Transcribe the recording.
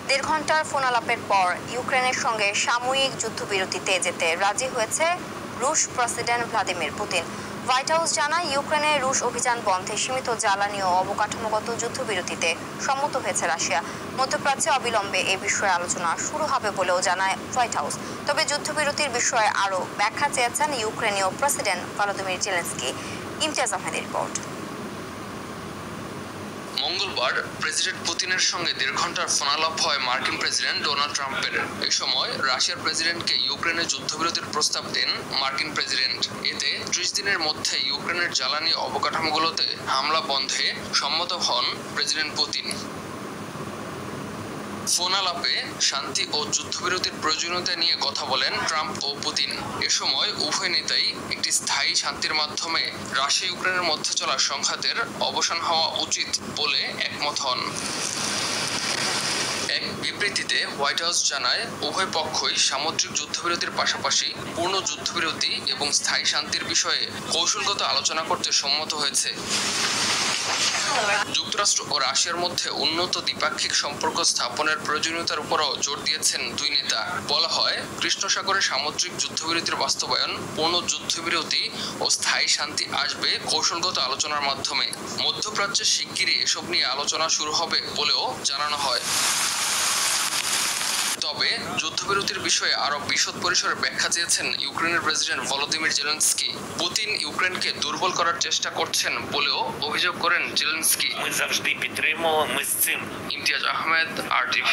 দেড় ঘন্টার ফোন আলাপের পর ইউক্রেনের সঙ্গে সাময়িক যুদ্ধবিরতিতে যেতে রাজি হয়েছে রুশ president Vladimir Putin. White house জানায়, ইউক্রেনে রুশ অভিযান বন্ধে সীমিত জ্বালানি ও অবকাঠামোগত যুদ্ধবিরতিতে সম্মত হয়েছে রাশিয়া। মধ্যপ্রাচ্যে অবিলম্বে এ বিষয়ে আলোচনা শুরু হবে বলেও জানায় হোয়াইট হাউস। তবে যুদ্ধবিরতির বিষয়ে আরও ব্যাখ্যা চেয়েছেন ইউক্রেনীয় প্রেসিডেন্ট ভলোদিমির জেলেনস্কি। ইমতিয়াজ আহমেদের রিপোর্ট। মঙ্গলবার প্রেসিডেন্ট পুতিনের সঙ্গে দেড় ঘন্টার ফোনালাপ হয় মার্কিন প্রেসিডেন্ট ডোনাল্ড ট্রাম্পের। এ সময় রাশিয়ার প্রেসিডেন্টকে ইউক্রেনের যুদ্ধবিরতির প্রস্তাব দেন মার্কিন প্রেসিডেন্ট। এতে ৩০ দিনের মধ্যে ইউক্রেনের জ্বালানি অবকাঠামোগুলোতে হামলা বন্ধে সম্মত হন প্রেসিডেন্ট পুতিন। ফোন আলাপে শান্তি ও যুদ্ধবিরতির প্রয়োজনীয়তা নিয়ে কথা বলেন ট্রাম্প ও পুতিন। এ সময় উভয় নেতাই একটি স্থায়ী শান্তির মাধ্যমে রাশিয়া ইউক্রেনের মধ্যে চলা সংঘাতের অবসান হওয়া উচিত বলে একমত হন। এক বিবৃতিতে হোয়াইট হাউস জানায়, উভয় পক্ষই সামুদ্রিক যুদ্ধবিরতির পাশাপাশি পূর্ণ যুদ্ধবিরতি এবং স্থায়ী শান্তির বিষয়ে কৌশলগত আলোচনা করতে সম্মত হয়েছে। যুক্তরাষ্ট্র ও রাশিয়ার মধ্যে উন্নত দ্বিপাক্ষিক সম্পর্ক স্থাপনের প্রয়োজনীয়তার উপরও জোর দিয়েছেন দুই নেতা। বলা হয়, কৃষ্ণ সাগরে সামুদ্রিক যুদ্ধবিরতির বাস্তবায়ন, পূর্ণ যুদ্ধবিরতি ও স্থায়ী শান্তি আসবে কৌশলগত আলোচনার মাধ্যমে। মধ্যপ্রাচ্যে শিগগিরই এসব নিয়ে আলোচনা শুরু হবে বলেও জানানো হয়। তবে যুদ্ধবিরতির বিষয়ে আরো বিশদ পরিসরে ব্যাখ্যা চেয়েছেন ইউক্রেনের প্রেসিডেন্ট ভলোদিমির জেলেনস্কি। পুতিন ইউক্রেনকে দুর্বল করার চেষ্টা করছেন বলেও অভিযোগ করেন জেলেনস্কি। Ми завжди підтримували, ми з цим. ইমতিয়াজ আহমেদ, RTV।